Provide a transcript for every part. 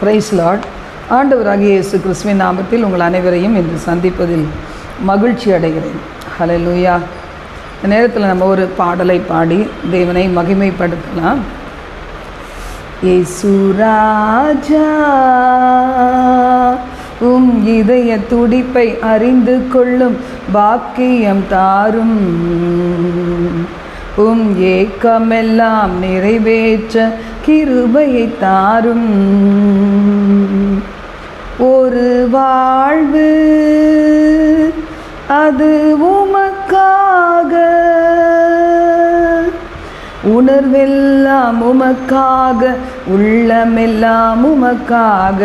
Price Lord. ஆண்டவராகிய இயேசு கிறிஸ்துவின் நாமத்தில் உங்கள் அனைவரையும் இன்று சந்திப்பதில் மகிழ்ச்சி அடைகிறேன். ஹல்லேலூயா. இந்த நேரத்தில் நம்ம ஒரு பாடலை பாடி தேவனை மகிமைப்படுத்தலாம். இயேசு ராஜா இதய துடிப்பை அறிந்து கொள்ளும் பாக்கியம் தாரும், ஏக்கமெல்லாம் நிறைவேற்ற கிருபையை தாரும். ஒரு வாழ்வு அது உமக்காக, உணர்வெல்லாம் உமக்காக, உள்ளமெல்லாம் உமக்காக,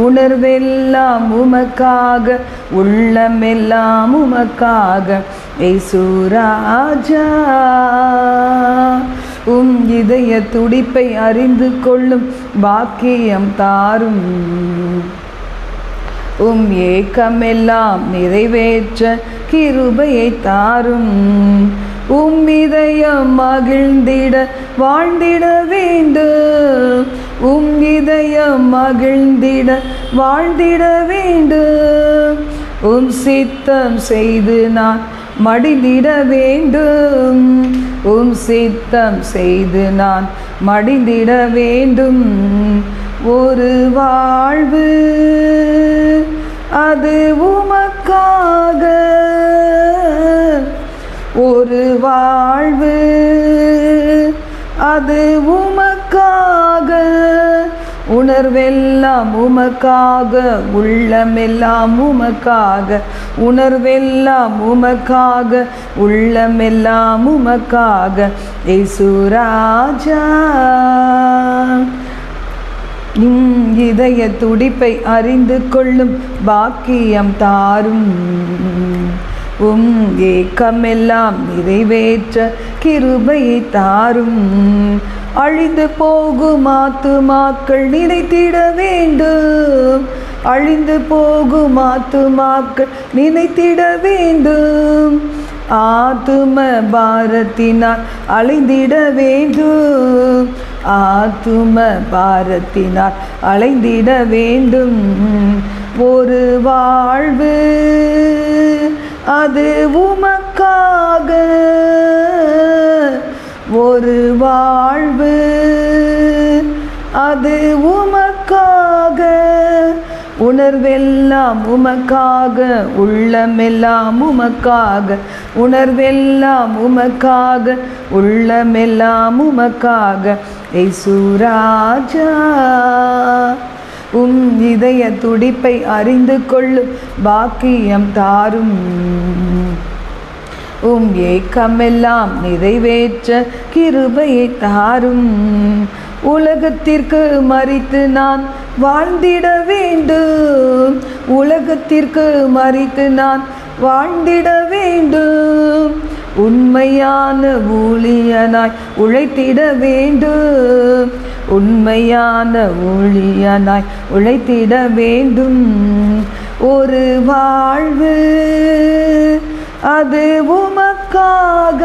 உணர்வெல்லாம் உமக்காக, உள்ளமெல்லாம் உமக்காக. இயேசு ராஜா இதய துடிப்பை அறிந்து கொள்ளும் பாக்கியம் தாரும், ஏக்கமெல்லாம் நிறைவேற்ற கிருபையை தாரும். இதயம் மகிழ்ந்திட வாழ்ந்திட வேண்டும், இதயம் மகிழ்ந்திட வாழ்ந்திட வேண்டும். சித்தம் செய்து நான் மடிந்திட வேண்டும், சித்தம் செய்து நான் மடிந்திட வேண்டும். ஒரு வாழ்வு அது உமக்காக, ஒரு வாழ்வு அது உமக்காக, உணர்வெல்லாம் உமக்காக, உள்ளமெல்லாம் உமக்காக, உணர்வெல்லாம் உமக்காக, உள்ளமெல்லாம் உமக்காக. இயேசு ராஜா இதய துடிப்பை அறிந்து கொள்ளும் பாக்கியம் தாரும், ஏக்கமெல்லாம் நிறைவேற்ற கிருபையை தாரும். அழிந்து போகும் ஆத்துமாக்கள் நினைத்திட வேண்டும், அழிந்து போகும் ஆத்துமாக்கள் நினைத்திட வேண்டும். ஆத்தும பாரத்தினால் அலைந்திட வேண்டும், ஆத்தும பாரத்தினால் அலைந்திட வேண்டும். ஒரு வாழ்வு அது உமக்காக, ஒரு வாழ்வு அது உமக்காக, உணர்வெல்லாம் உமக்காக, உள்ளமெல்லாம் உமக்காக, உணர்வெல்லாம் உமக்காக, உள்ளமெல்லாம் உமக்காக. இயேசு ராஜா இதய துடிப்பை அறிந்து கொள்ளும் பாக்கியம் தாரும், ஏக்கமெல்லாம் நிறைவேற்ற கிருபையை தாரும். உலகத்திற்கு மரித்து நான் வாழ்ந்திட வேண்டும், உலகத்திற்கு மரித்து நான் வாழ்ந்திட வேண்டும். உண்மையான ஊழியனாய் உழைத்திட வேண்டும், உண்மையான ஊழியனாய் உழைத்திட வேண்டும். ஒரு வாழ்வு அது உமக்காக,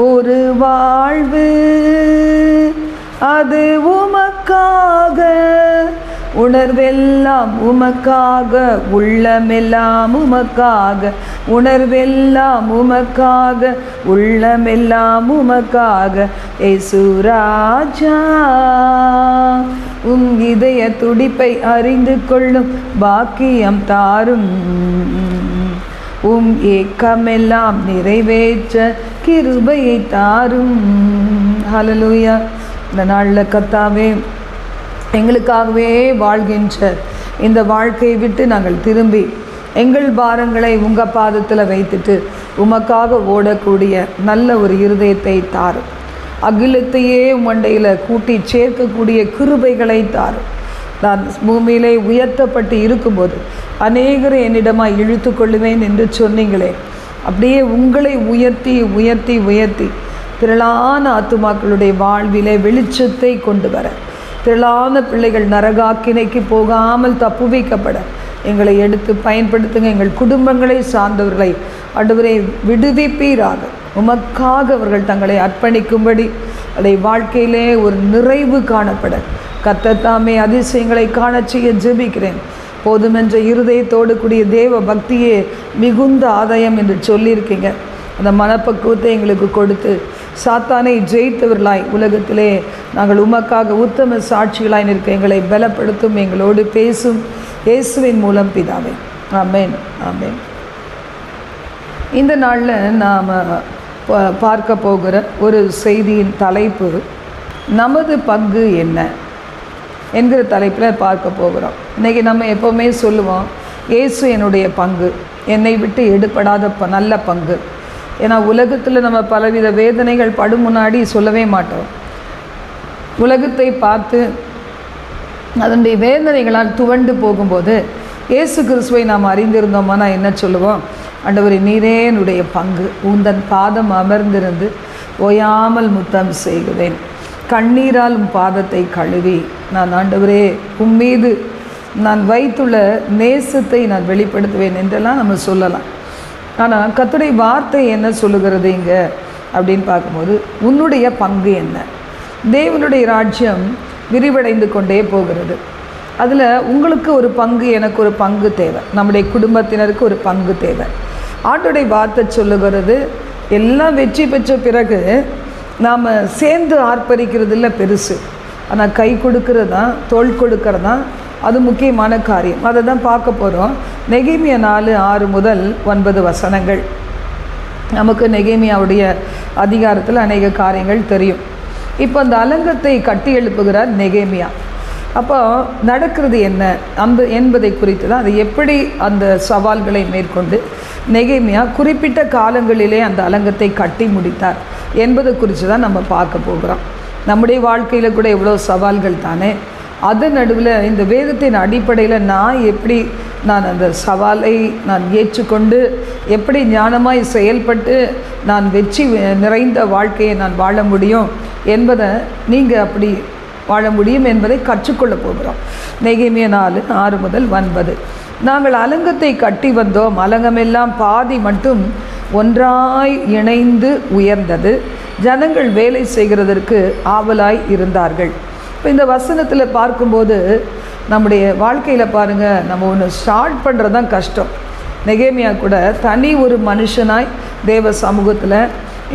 ஒரு வாழ்வு அது உமக்காக, உணர்வெல்லாம் உமக்காக, உள்ளமெல்லாம் உமக்காக, உணர்வெல்லாம் உமக்காக, உள்ளமெல்லாம் உமக்காக. இயேசு ராஜா இதய துடிப்பை அறிந்து கொள்ளும் பாக்கியம் தாரும், ஏக்கமெல்லாம் நிறைவேற்ற கிருபையை தாரும். ஹல்லேலூயா. இந்த நாளில் கர்த்தாவே எங்களுக்காகவே வாழ்கின்ற இந்த வாழ்க்கையை விட்டு நாங்கள் திரும்பி எங்கள் பாரங்களை உங்கள் பாதத்தில் வைத்துட்டு உமக்காக ஓடக்கூடிய நல்ல ஒரு இருதயத்தை தாரும். அகிலத்தையே மண்டையில் கூட்டி சேர்க்கக்கூடிய கிருபைகளை தாரும். நான் பூமியிலே உயர்த்தப்பட்டு இருக்கும்போது அநேகரை என்னிடமாக இழுத்து கொள்ளுவேன் என்று சொன்னீங்களே, அப்படியே உங்களை உயர்த்தி உயர்த்தி உயர்த்தி திரளான ஆத்துமாக்களுடைய வாழ்விலே வெளிச்சத்தை கொண்டு வர, திரளான பிள்ளைகள் நரகாக்கினைக்கு போகாமல் தப்புவிக்கப்பட எங்களை எடுத்து பயன்படுத்துங்க. எங்கள் குடும்பங்களை சார்ந்தவர்களை ஆண்டவரே விடுவிப்பீராக. உமக்காக அவர்கள் தங்களை அர்ப்பணிக்கும்படி அதை வாழ்க்கையிலே ஒரு நிறைவு காணப்பட கர்த்தர் தாமே அதிசயங்களை காணச் செய்ய ஜெபிக்கிறேன். போதுமென்ற இருதயத்தோடு கூடிய தேவ பக்தியே மிகுந்த ஆதாயம் என்று சொல்லியிருக்கீங்க. அந்த மனப்பக்குவத்தை எங்களுக்கு கொடுத்து சாத்தானை ஜெயித்தவர்களாய் உலகத்திலே நாங்கள் உமக்காக உத்தம சாட்சிகளாய் நிற்க எங்களை பலப்படுத்தும், எங்களோடு பேசும் இயேசுவின் மூலம் பிதாவே. ஆமென், ஆமென். இந்த நாளில் நாம் பார்க்க போகிற ஒரு செய்தியின் தலைப்பு நமது பங்கு என்ன என்கிற தலைப்பில் பார்க்க போகிறோம். இன்றைக்கி நம்ம எப்போவுமே சொல்லுவோம், இயேசு என்னுடைய பங்கு, என்னை விட்டு எடுபடாத நல்ல பங்கு. ஏன்னா உலகத்தில் நம்ம பலவித வேதனைகள் படும் முன்னாடி சொல்லவே மாட்டோம். உலகத்தை பார்த்து அதனுடைய வேதனைகளால் துவண்டு போகும்போது இயேசு கிறிஸ்துவை நாம் அறிந்திருந்தோம்னா என்ன சொல்லுவோம்? ஆண்டவரே, நீரே என்னுடைய பங்கு, உந்தன் பாதம் அமர்ந்திருந்து ஓயாமல் முத்தம் செய்கிறேன், கண்ணீரால் உம் பாதத்தை கழுவி நான் ஆண்டவரே உம்மீது நான் வைத்துள்ள நேசத்தை நான் வெளிப்படுத்துவேன் என்றெல்லாம் நம்ம சொல்லலாம். ஆனால் கர்த்தருடைய வார்த்தை என்ன சொல்லுகிறது இங்கே அப்படின்னு பார்க்கும்போது, உன்னுடைய பங்கு என்ன? தேவனுடைய ராஜ்யம் விரிவடைந்து கொண்டே போகிறது. அதில் உங்களுக்கு ஒரு பங்கு, எனக்கு ஒரு பங்கு தேவை, நம்முடைய குடும்பத்தினருக்கு ஒரு பங்கு தேவை. ஆண்டோடைய வார்த்தை சொல்லுகிறது, எல்லாம் வெற்றி பெற்ற பிறகு நாம் சேர்ந்து ஆர்ப்பரிக்கிறதுல பெருசு, ஆனால் கை கொடுக்கறது தான், தோள் கொடுக்கறது தான் அது முக்கியமான காரியம். அதை தான் பார்க்க போகிறோம். நெகேமியா 4:6 முதல் 9 வசனங்கள். நமக்கு நெகேமியாவுடைய அதிகாரத்தில் அநேக காரியங்கள் தெரியும். இப்போ அந்த அலங்கத்தை கட்டி எழுப்புகிறார் நெகேமியா. அப்போ நடக்கிறது என்ன என்பதை குறித்து தான், அதை எப்படி அந்த சவால்களை மேற்கொண்டு நெகேமியா குறிப்பிட்ட காலங்களிலே அந்த அலங்கத்தை கட்டி முடித்தார் என்பதை குறித்து தான் நம்ம பார்க்க போகிறோம். நம்முடைய வாழ்க்கையில் கூட எவ்வளோ சவால்கள் தானே. அது நடுவில் இந்த வேதத்தின் அடிப்படையில் நான் அந்த சவாலை நான் ஏற்றுக்கொண்டு எப்படி ஞானமாய் செயல்பட்டு நான் வெற்றி நிறைந்த வாழ்க்கையை நான் வாழ முடியும் என்பதை, நீங்கள் அப்படி வாழ முடியும் என்பதை கற்றுக்கொள்ள போகிறோம். நெகேமியா 4:6 முதல் 9. நாங்கள் அலங்கத்தை கட்டி வந்தோம், அலங்கமெல்லாம் பாதி மட்டும் ஒன்றாய் இணைந்து உயர்ந்தது, ஜனங்கள் வேலை செய்கிறதற்கு ஆவலாய் இருந்தார்கள். இப்போ இந்த வசனத்தில் பார்க்கும்போது நம்முடைய வாழ்க்கையில் பாருங்கள், நம்ம ஒன்று ஸ்டார்ட் பண்ணுறது தான் கஷ்டம். நெகேமியா கூட தனி ஒரு மனுஷனாய் தேவ சமூகத்தில்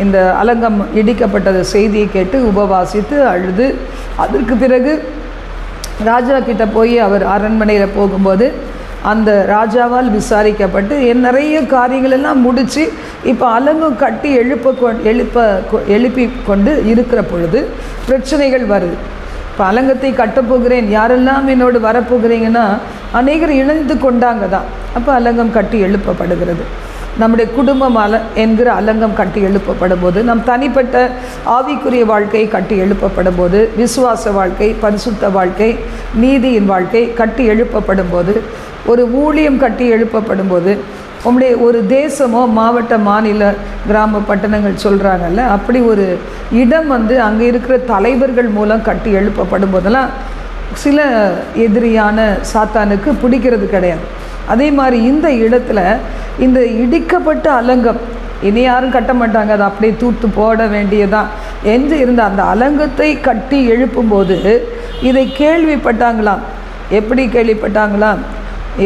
இந்த அலங்கம் இடிக்கப்பட்டது செய்தியை கேட்டு உபவாசித்து அழுது, அதற்கு பிறகு ராஜா கிட்ட போய் அவர் அரண்மனையில் போகும்போது அந்த ராஜாவால் விசாரிக்கப்பட்டு நிறைய காரியங்கள் எல்லாம் முடித்து இப்போ அலங்கம் கட்டி எழுப்பி கொண்டு இருக்கிற பொழுது பிரச்சனைகள் வருது. இப்போ அலங்கத்தை கட்டப்போகிறேன், யாரெல்லாம் என்னோடு வரப்போகிறீங்கன்னா அநேகர் இணைந்து கொண்டாங்க தான். அப்போ அலங்கம் கட்டி எழுப்பப்படுகிறது. நம்முடைய குடும்பம் என்கிற அலங்கம் கட்டி எழுப்பப்படும் போது, நம் தனிப்பட்ட ஆவிக்குரிய வாழ்க்கை கட்டி எழுப்பப்படும் போது, விசுவாச வாழ்க்கை, பரிசுத்த வாழ்க்கை, நீதியின் வாழ்க்கை கட்டி எழுப்பப்படும் போது, ஒரு ஊழியம் கட்டி எழுப்பப்படும் போது, உங்களுடைய ஒரு தேசமோ மாவட்ட மாநில கிராம பட்டணங்கள் சொல்கிறாங்கல்ல, அப்படி ஒரு இடம் அங்கே இருக்கிற தலைவர்கள் மூலம் கட்டி எழுப்பப்படும் போதெல்லாம் சில எதிரியான சாத்தானுக்கு பிடிக்கிறது கிடையாது. அதே மாதிரி இந்த இடத்துல இந்த இடிக்கப்பட்ட அலங்கம் இனி யாரும் கட்ட மாட்டாங்க, அதை அப்படியே தூத்து போட வேண்டியதான் என்று இருந்த அந்த அலங்கத்தை கட்டி எழுப்பும்போது இதை கேள்விப்பட்டாங்களாம். எப்படி கேள்விப்பட்டாங்களாம்?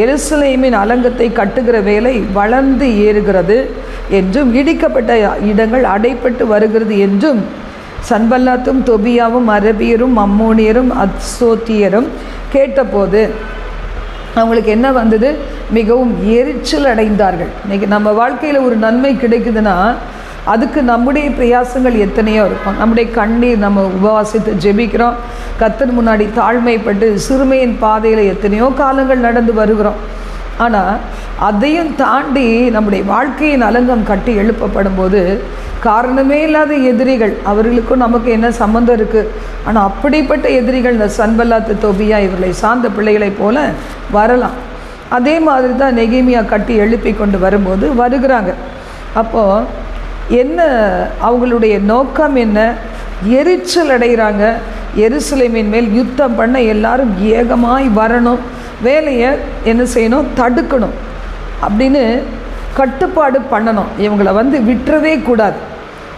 எருசலேமின் அலங்கத்தை கட்டுகிற வேலை வளர்ந்து ஏறுகிறது என்றும், இடிக்கப்பட்ட இடங்கள் அடைப்பட்டு வருகிறது என்றும் சன்பல்லாத்தும் தொபியாவும் அரபியரும் அம்மோனியரும் அத்சோத்தியரும் கேட்டபோது அவங்களுக்கு என்ன வந்தது? மிகவும் எரிச்சல் அடைந்தார்கள். இன்றைக்கி நம்ம வாழ்க்கையில் ஒரு நன்மை கிடைக்குதுன்னா அதுக்கு நம்முடைய பிரயாசங்கள் எத்தனையோ இருக்கும். நம்முடைய கண்ணீர், நம்ம உபவாசித்து ஜெபிக்கிறோம், கர்த்தர் முன்னாடி தாழ்மைப்பட்டு சிறுமையின் பாதையில் எத்தனையோ காலங்கள் நடந்து வருகிறோம். ஆனால் அதையும் தாண்டி நம்முடைய வாழ்க்கையின் அலங்கம் கட்டி எழுப்பப்படும் போது காரணமே இல்லாத எதிரிகள், அவர்களுக்கும் நமக்கு என்ன சம்மந்தம் இருக்குது? ஆனால் அப்படிப்பட்ட எதிரிகள் இந்த சன்பல்லாத்து தொபியா இவர்களை சார்ந்த பிள்ளைகளைப் போல வரலாம். அதே மாதிரி தான் நெகேமியா கட்டி எழுப்பி கொண்டு வரும்போது வருகிறாங்க. அப்போது என்ன அவங்களுடைய நோக்கம் என்ன? எரிச்சல் அடைகிறாங்க. எருசலேமின் மேல் யுத்தம் பண்ண எல்லாரும் ஏகமாய் வரணும், வேலையை என்ன செய்யணும்? தடுக்கணும் அப்படின்னு கட்டுப்பாடு பண்ணணும். இவங்களை விட்டுறவே கூடாது.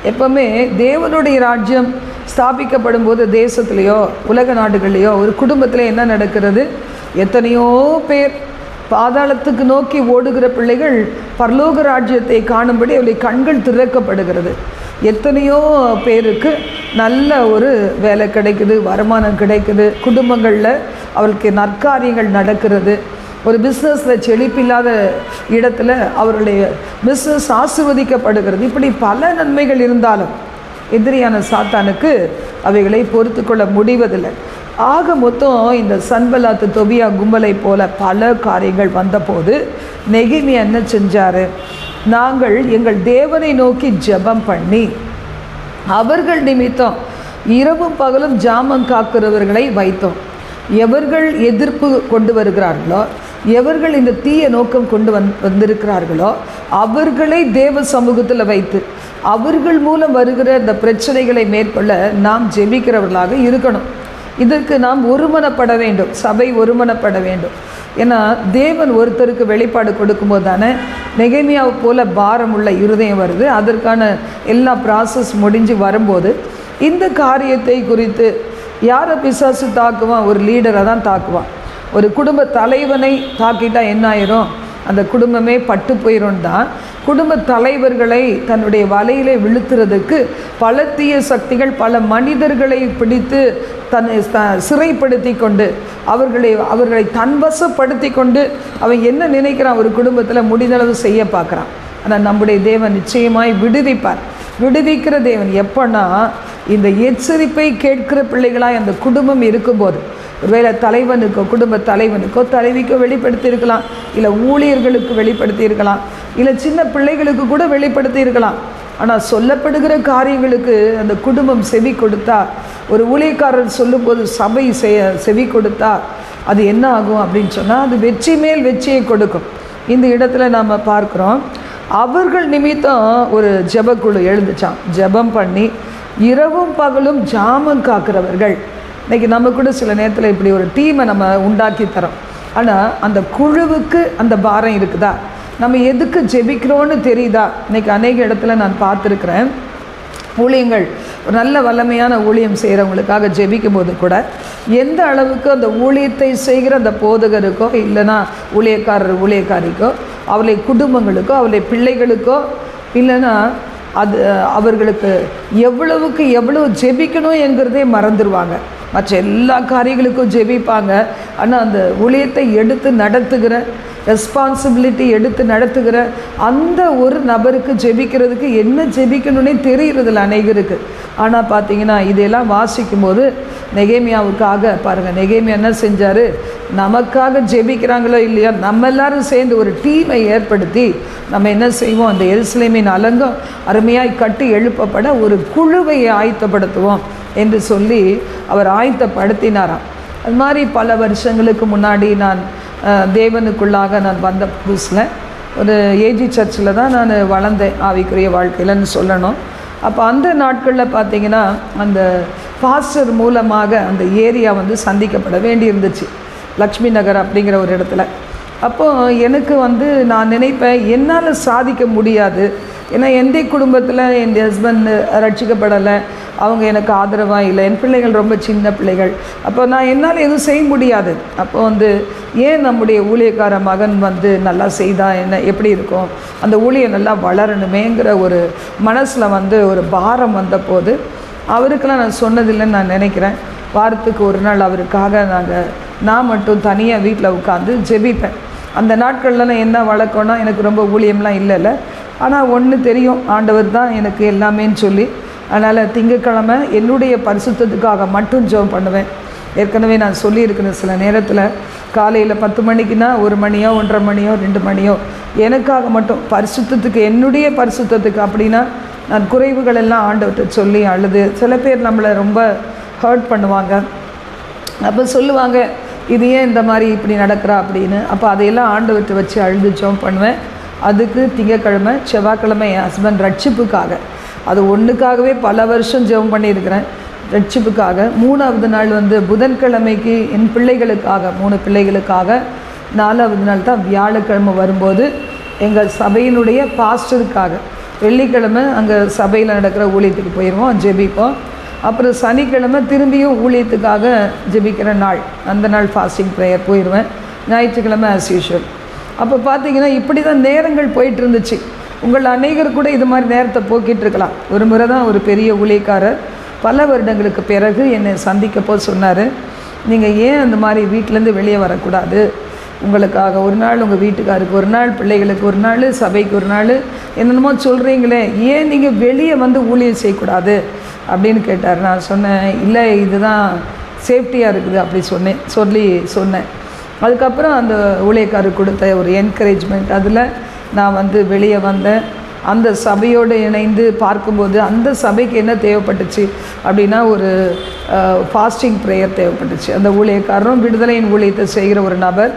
எப்பவுமே தேவனுடைய ராஜ்யம் ஸ்தாபிக்கப்படும் போது தேசத்துலேயோ உலக நாடுகள்லையோ ஒரு குடும்பத்தில் என்ன நடக்கிறது? எத்தனையோ பேர் பாதாளத்துக்கு நோக்கி ஓடுகிற பிள்ளைகள் பரலோக ராஜ்யத்தை காணும்படி அவருடைய கண்கள் திறக்கப்படுகிறது. எத்தனையோ பேருக்கு நல்ல ஒரு வேலை கிடைக்குது, வருமானம் கிடைக்குது, குடும்பங்களில் அவளுக்கு நற்காரியங்கள் நடக்கிறது. ஒரு பிஸ்னஸில் செழிப்பில்லாத இடத்துல அவருடைய பிஸ்னஸ் ஆசீர்வதிக்கப்படுகிறது. இப்படி பல நன்மைகள் இருந்தாலும் எதிரியான சாத்தானுக்கு அவைகளை பொறுத்து கொள்ள முடிவதில்லை. ஆக மொத்தம் இந்த சன்பலாத்து தொபியா கும்பலை போல பல காரியங்கள் வந்தபோது நெகேமியா என்ன செஞ்சார்? நாங்கள் எங்கள் தேவனை நோக்கி ஜெபம் பண்ணி அவர்கள் நிமித்தம் இரவும் பகலும் ஜாமம் காக்கிறவர்களை வைத்தோம். எவர்கள் எதிர்ப்பு கொண்டு வருகிறார்களோ, எவர்கள் இந்த தீய நோக்கம் கொண்டு வந்திருக்கிறார்களோ அவர்களை தேவ சமூகத்தில் வைத்து அவர்கள் மூலம் வருகிற இந்த பிரச்சனைகளை மேற்கொள்ள நாம் ஜெபிக்கிறவர்களாக இருக்கணும். இதற்கு நாம் ஒருமனப்பட வேண்டும், சபை ஒருமனப்பட வேண்டும். ஏன்னா தேவன் ஒருத்தருக்கு வெளிப்பாடு கொடுக்கும்போது தானே நெகேமியாவை போல பாரம் உள்ள இருதயம் வருது. அதற்கான எல்லா ப்ராசஸ் முடிஞ்சு வரும்போது இந்த காரியத்தை குறித்து யாரை பிசாசு தாக்குவான்? ஒரு லீடரை தான் தாக்குவான். ஒரு குடும்ப தலைவனை தாக்கிட்டா என்ன ஆயிரும்? அந்த குடும்பமே பட்டு போயிடும் தான். குடும்ப தலைவர்களை தன்னுடைய வலையிலே விழுத்துறதுக்கு பல தீய சக்திகள் பல மனிதர்களை பிடித்து தன்னை சிறைப்படுத்தி கொண்டு அவர்களை தன்வசப்படுத்தி கொண்டு அவன் என்ன நினைக்கிறான்? ஒரு குடும்பத்தில் முடிந்தளவு செய்ய பார்க்குறான். ஆனால் நம்முடைய தேவன் நிச்சயமாய் விடுவிப்பார். விடுவிக்கிற தேவன் எப்போன்னா இந்த எச்சரிப்பை கேட்கிற பிள்ளைகளாய் அந்த குடும்பம் இருக்கும்போது, ஒருவேளை தலைவனுக்கோ குடும்ப தலைவனுக்கோ தலைவிக்கோ வெளிப்படுத்தி இருக்கலாம், இல்லை ஊழியர்களுக்கு வெளிப்படுத்தி இருக்கலாம், இல்லை சின்ன பிள்ளைகளுக்கு கூட வெளிப்படுத்தி இருக்கலாம். ஆனால் சொல்லப்படுகிற காரியங்களுக்கு அந்த குடும்பம் செவி கொடுத்தா, ஒரு ஊழியக்காரர் சொல்லும்போது சபை செவி கொடுத்தா அது என்ன ஆகும் அப்படின்னு சொன்னால் அது வெற்றி மேல் வெற்றியை கொடுக்கும். இந்த இடத்துல நாம் பார்க்குறோம், அவர்கள் நிமித்தம் ஒரு ஜெபக்குழு எழுந்துச்சான். ஜெபம் பண்ணி இரவும் பகலும் ஜாமம் காக்கிறவர்கள். இன்றைக்கி நம்ம கூட சில நேரத்தில் இப்படி ஒரு டீமை நம்ம உண்டாக்கி தரோம். ஆனால் அந்த குழுவுக்கு அந்த பாரம் இருக்குதா? நம்ம எதுக்கு ஜெபிக்கிறோன்னு தெரியுதா? இன்றைக்கி அநேக இடத்துல நான் பார்த்துருக்குறேன். ஊழியங்கள் ஒரு நல்ல வல்லமையான ஊழியம் செய்கிறவங்களுக்காக ஜெபிக்கும் போது கூட எந்த அளவுக்கு அந்த ஊழியத்தை செய்கிற அந்த போதகருக்கோ இல்லைன்னா ஊழியக்காரிக்கோ அவளை குடும்பங்களுக்கோ அவளை பிள்ளைகளுக்கோ இல்லைன்னா அது அவர்களுக்கு எவ்வளவு ஜெபிக்கணும் என்கிறதே மறந்துடுவாங்க. மற்ற எல்லா காரியங்களுக்கும் ஜெபிப்பாங்க. ஆனால் அந்த ஊழியத்தை எடுத்து நடத்துகிற ரெஸ்பான்சிபிலிட்டி எடுத்து நடத்துகிற அந்த ஒரு நபருக்கு ஜெபிக்கிறதுக்கு என்ன ஜெபிக்கணுன்னே தெரிகிறதில்ல அநேகருக்கு. ஆனால் பார்த்தீங்கன்னா இதையெல்லாம் வாசிக்கும் போது நெகேமியாவுக்காக பாருங்கள், நெகேமியா என்ன செஞ்சார்? நமக்காக ஜெபிக்கிறாங்களோ இல்லையா, நம்ம எல்லாரும் சேர்ந்து ஒரு டீமை ஏற்படுத்தி நம்ம என்ன செய்வோம்? அந்த எருசலேமின் அலங்கம் அருமையாய் கட்டி எழுப்பப்பட ஒரு குழுவை ஆயத்தப்படுத்துவோம் என்று சொல்லி அவர் ஆயத்தப்படுத்தினாராம். அது மாதிரி பல வருஷங்களுக்கு முன்னாடி நான் தேவனுக்குள்ளாக நான் வந்த புதுசில் ஒரு ஏஜி சர்ச்சில் தான் நான் வளர்ந்தேன் ஆவிக்குரிய வாழ்க்கையிலன்னு சொல்லணும். அப்போ அந்த நாட்களில் பார்த்திங்கன்னா அந்த பாஸ்டர் மூலமாக அந்த ஏரியா வந்து சந்திக்கப்பட வேண்டி இருந்துச்சு, லக்ஷ்மி நகர் அப்படிங்கிற ஒரு இடத்துல. அப்போது எனக்கு வந்து நான் நினைப்பேன் என்னால் சாதிக்க முடியாது. ஏன்னா எந்த குடும்பத்தில் என் ஹஸ்பண்ட் ரட்சிக்கப்படலை, அவங்க எனக்கு ஆதரவாக இல்லை, என் பிள்ளைகள் ரொம்ப சின்ன பிள்ளைகள். அப்போ நான் என்னால் எதுவும் செய்ய முடியாது. அப்போ வந்து ஏன் நம்முடைய ஊழியக்கார மகன் வந்து நல்லா செய்தால் என்ன எப்படி இருக்கும், அந்த ஊழியம் நல்லா வளரணுமேங்கிற ஒரு மனசில் வந்து ஒரு பாரம் வந்தபோது அவருக்கெல்லாம் நான் சொன்னதில்லைன்னு நான் நினைக்கிறேன். வாரத்துக்கு ஒரு நாள் அவருக்காக நான் மட்டும் தனியாக வீட்டில் உட்காந்து ஜெபிப்பேன். அந்த நாட்களில் நான் என்ன வழக்கம்னா எனக்கு ரொம்ப ஊழியம்லாம் இல்லைல்ல, ஆனால் ஒன்று தெரியும், ஆண்டவர் தான் எனக்கு எல்லாமேன்னு சொல்லி. அதனால் திங்கட்கிழமை என்னுடைய பரிசுத்தத்துக்காக மட்டும் ஜெபம் பண்ணுவேன். ஏற்கனவே நான் சொல்லியிருக்கிறேன், சில நேரத்தில் காலையில் 10 மணிக்குன்னா 1 மணியோ 1:30 மணியோ 2 மணியோ எனக்காக மட்டும் பரிசுத்தத்துக்கு, என்னுடைய பரிசுத்தத்துக்கு. அப்படின்னா நான் குறைவுகள் எல்லாம் ஆண்டவர்கிட்ட சொல்லி அழுது, சில பேர் நம்மளை ரொம்ப ஹர்ட் பண்ணுவாங்க. அப்போ சொல்லுவாங்க இது ஏன் இந்த மாதிரி இப்படி நடக்கிறா அப்படின்னு. அப்போ அதையெல்லாம் ஆண்டவர்கிட்ட வச்சு அழுது ஜெபம் பண்ணுவேன். அதுக்கு திங்கக்கிழமை செவ்வாய்க்கிழமை என் ஹஸ்பண்ட் ரட்சிப்புக்காக, அது ஒன்றுக்காகவே பல வருஷம் ஜெபம் பண்ணியிருக்கிறேன் ரட்சிப்புக்காக. 3வது நாள் வந்து புதன்கிழமைக்கு என் பிள்ளைகளுக்காக, 3 பிள்ளைகளுக்காக. 4வது நாள் தான் வியாழக்கிழமை வரும்போது எங்கள் சபையினுடைய பாஸ்டருக்காக. வெள்ளிக்கிழமை அங்கே சபையில் நடக்கிற ஊழியத்துக்கு போயிடுவோம், ஜெபிப்போம். அப்புறம் சனிக்கிழமை திரும்பியும் ஊழியத்துக்காக ஜெபிக்கிற நாள், அந்த நாள் ஃபாஸ்டிங் ப்ரேயர் போயிடுவேன். ஞாயிற்றுக்கிழமை ஆஸ் யூஷுவல். அப்போ பார்த்தீங்கன்னா இப்படி தான் நேரங்கள் போயிட்டு இருந்துச்சு. உங்கள் அநேகர் கூட இது மாதிரி நேரத்தை போக்கிட்டு இருக்கலாம். ஒரு முறை தான் ஒரு பெரிய ஊழியக்காரர் பல வருடங்களுக்கு பிறகு என்னை சந்திக்கப்போ சொன்னார், நீங்கள் ஏன் அந்த மாதிரி வீட்டிலேருந்து வெளியே வரக்கூடாது, உங்களுக்காக ஒரு நாள், உங்கள் வீட்டுக்காருக்கு ஒரு நாள், பிள்ளைகளுக்கு ஒரு நாள், சபைக்கு ஒரு நாள், என்னென்னமோ சொல்கிறீங்களே, ஏன் நீங்கள் வெளியே வந்து ஊழியம் செய்யக்கூடாது அப்படின்னு கேட்டார். நான் சொன்னேன், இல்லை இதுதான் சேஃப்டியாக இருக்குது அப்படி சொன்னேன். அதுக்கப்புறம் அந்த ஊழியக்காரருக்கு கொடுத்த ஒரு என்கரேஜ்மெண்ட், அதில் நான் வந்து வெளியே வந்தேன். அந்த சபையோடு இணைந்து பார்க்கும்போது அந்த சபைக்கு என்ன தேவைப்பட்டுச்சு அப்படின்னா ஒரு ஃபாஸ்டிங் ப்ரேயர் தேவைப்பட்டுச்சு. அந்த ஊழியக்காரரும் விடுதலையின் ஊழியத்தை செய்கிற ஒரு நபர்.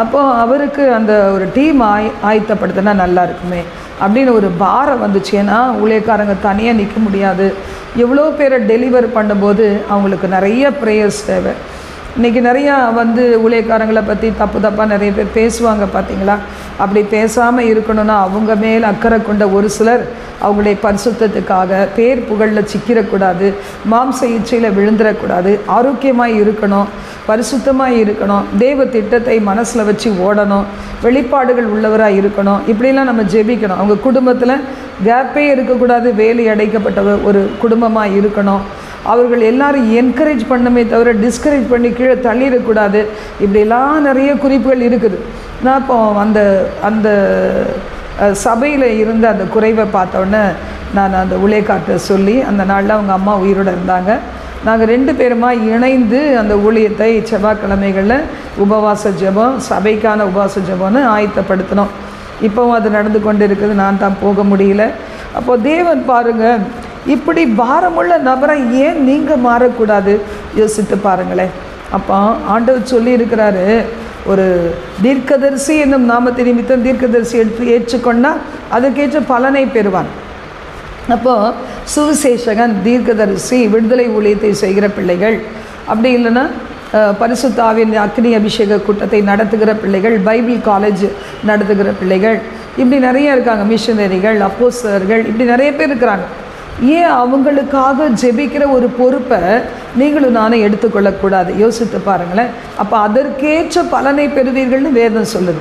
அப்போது அவருக்கு அந்த ஒரு டீம் ஆயத்தப்படுத்தினா நல்லா இருக்குமே அப்படின்னு ஒரு பாரம் வந்துச்சு. ஏன்னா ஊழியக்காரங்க தனியாக நிற்க முடியாது. எவ்வளோ பேரை டெலிவர் பண்ணும்போது அவங்களுக்கு நிறைய ப்ரேயர்ஸ் தேவை. இன்றைக்கி நிறையா வந்து ஊழியக்காரங்களை பற்றி தப்பாக நிறைய பேர் பேசுவாங்க பார்த்தீங்களா. அப்படி பேசாமல் இருக்கணும்னா அவங்க மேல் அக்கறை கொண்ட ஒரு சிலர் அவங்களுடைய பரிசுத்தத்துக்காக பேர் புகழில் சிக்கிடக்கூடாது, மாம்ச இச்சையில் விழுந்துடக்கூடாது, ஆரோக்கியமாக இருக்கணும், பரிசுத்தமாக இருக்கணும், தேவ திட்டத்தை மனசில் வச்சு ஓடணும், வெளிப்பாடுகள் உள்ளவராக இருக்கணும். இப்படிலாம் நம்ம ஜெபிக்கணும். அவங்க குடும்பத்தில் கேப்பே இருக்கக்கூடாது, வேலை அடைக்கப்பட்ட ஒரு குடும்பமாக இருக்கணும். அவர்கள் எல்லாரும் என்கரேஜ் பண்ணமே தவிர டிஸ்கரேஜ் பண்ணி கீழே தள்ளிடக்கூடாது. இப்படிலாம் நிறைய குறிப்புகள் இருக்குது. நான் இப்போ அந்த சபையில் இருந்த அந்த குறைவை பார்த்தோன்னே நான் அந்த ஊழியக்கார்ட்ட சொல்லி, அந்த நாளில் அவங்க அம்மா உயிரோடு இருந்தாங்க. நாங்கள் 2 பேருமா இணைந்து அந்த ஊழியத்தை செவ்வாய்க்கிழமைகளில் உபவாச ஜெபம், சபைக்கான உபவாச ஜெபம்னு ஆயத்தப்படுத்தினோம். இப்போவும் அது நடந்து கொண்டு இருக்குது. நான் தான் போக முடியல. அப்போது தேவன் பாருங்கள், இப்படி பாரமுள்ள நபரை ஏன் நீங்கள் மாறக்கூடாது யோசித்து பாருங்களேன். அப்போ ஆண்டவர் சொல்லி இருக்கிறாரு, ஒரு தீர்க்கதரிசி என்னும் நாமத்தை நிமித்தம் தீர்க்கதரிசி ஏற்றுக்கொண்டால் அதற்கேற்ற பலனை பெறுவான். அப்போது சுவிசேஷகன், தீர்க்கதரிசி, விடுதலை ஊழியத்தை செய்கிற பிள்ளைகள், அப்படி இல்லைன்னா பரிசுத்த ஆவியின் அக்னி அபிஷேக கூட்டத்தை நடத்துகிற பிள்ளைகள், பைபிள் காலேஜ் நடத்துகிற பிள்ளைகள், இப்படி நிறைய இருக்காங்க. மிஷனரிகள், அப்போஸ்தலர்கள், இப்படி நிறைய பேர் இருக்கிறாங்க. ஏன் அவங்களுக்காக ஜெபிக்கிற ஒரு பொறுப்பை நீங்களும் நானும் எடுத்துக்கொள்ளக்கூடாது? யோசித்து பாருங்களேன். அப்போ அதற்கேற்ற பலனை பெறுவீர்கள்னு வேதம் சொல்லுது.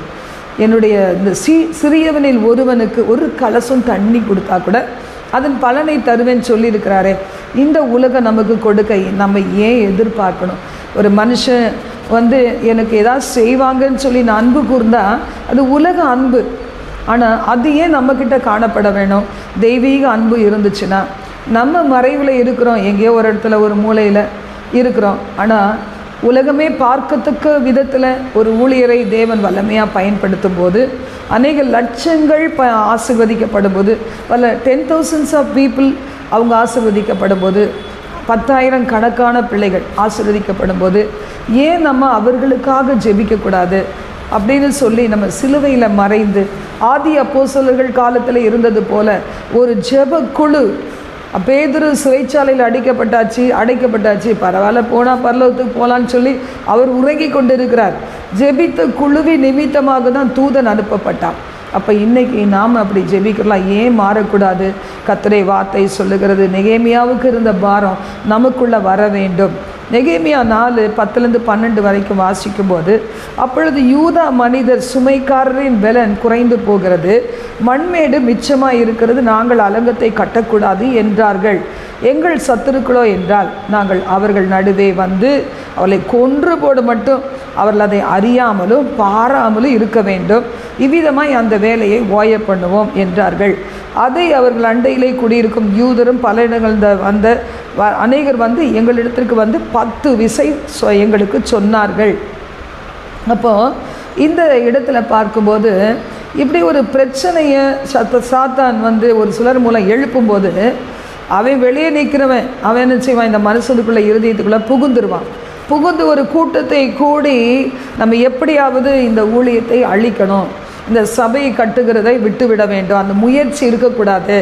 என்னுடைய இந்த சிறியவனில் ஒருவனுக்கு ஒரு கலசம் தண்ணி கொடுத்தா கூட அதன் பலனை தருவேன்னு சொல்லியிருக்கிறாரே. இந்த உலகம் நமக்கு கொடுக்க நம்ம ஏன் எதிர்பார்க்கணும்? ஒரு மனுஷன் வந்து எனக்கு ஏதாவது செய்வாங்கன்னு சொல்லி நான் அன்பு கூர்ந்தா அது உலக அன்பு. ஆனால் அது ஏன் நம்மக்கிட்ட காணப்பட வேணும்? தெய்வீக அன்பு இருந்துச்சுன்னா, நம்ம மறைவில் இருக்கிறோம், எங்கேயோ ஒரு இடத்துல ஒரு மூலையில் இருக்கிறோம். ஆனால் உலகமே பார்க்கத்தக்க விதத்தில் ஒரு ஊழியரை தேவன் வல்லமையாக பயன்படுத்தும் போது, அநேக லட்சங்கள் ஆசீர்வதிக்கப்படும் போது, பல 10,000s ஆஃப் பீப்புள் அவங்க ஆசீர்வதிக்கப்படும் போது, 10,000 கணக்கான பிள்ளைகள் ஆசீர்வதிக்கப்படும் போது, ஏன் நம்ம அவர்களுக்காக ஜெபிக்கக்கூடாது அப்படின்னு சொல்லி நம்ம சிலுவையில் மறைந்து, ஆதி அப்போஸ்தலர்கள் காலத்தில் இருந்தது போல ஒரு ஜெப குழு. பேதுரு சிறைச்சாலையில் அடைக்கப்பட்டாச்சு, பரவாயில்ல, போனால் பரலோகத்துக்கு போகலான்னு சொல்லி அவர் உறங்கி கொண்டு இருக்கிறார். ஜெபித்த குழுவின் நிமித்தமாக தான் தூதன் அனுப்பப்பட்டான். அப்போ இன்றைக்கி நாம் அப்படி ஜெபிக்கலாம். ஏன் மாறக்கூடாது? கர்த்தருடைய வார்த்தை சொல்லுகிறது, நெகேமியாவுக்கு இருந்த பாரம் நமக்குள்ளே வர வேண்டும். நெகேமியா 4:10-12 வரைக்கும் வாசிக்கும்போது, அப்பொழுது யூதா மனிதர் சுமைக்காரரின் பலன் குறைந்து போகிறது, மண்மேடு மிச்சமாக இருக்கிறது, நாங்கள் அலங்கத்தை கட்டக்கூடாது என்றார்கள். எங்கள் சத்துருக்களோ என்றால் நாங்கள் அவர்கள் நடுவே வந்து அவளை கொன்று போட மட்டும் அவர்கள் அதை அறியாமலும் பாராமலும் இருக்க வேண்டும். இவ்விதமாய் அந்த வேலையை ஓய பண்ணுவோம் என்றார்கள். அதை அவர்கள் அண்டையிலே குடியிருக்கும் யூதரும் பல இடங்கள் வந்த அநேகர் வந்து எங்களிடத்திற்கு வந்து 10 விசை எங்களுக்கு சொன்னார்கள். அப்போது இந்த இடத்துல பார்க்கும்போது இப்படி ஒரு பிரச்சனையை சாத்தான் வந்து ஒரு சிலர் மூலம் எழுப்பும்போது, அவன் வெளியே நிற்கிறவன் அவன் என்ன செய்வான்? இந்த மனுஷனுக்குள்ளே இருதயத்துக்குள்ளே புகுந்து ஒரு கூட்டத்தை கூடி நம்ம எப்படியாவது இந்த ஊழியத்தை அழிக்கணும், இந்த சபையை கட்டுகிறதை விட்டுவிட வேண்டும், அந்த முயற்சி இருக்கக்கூடாது,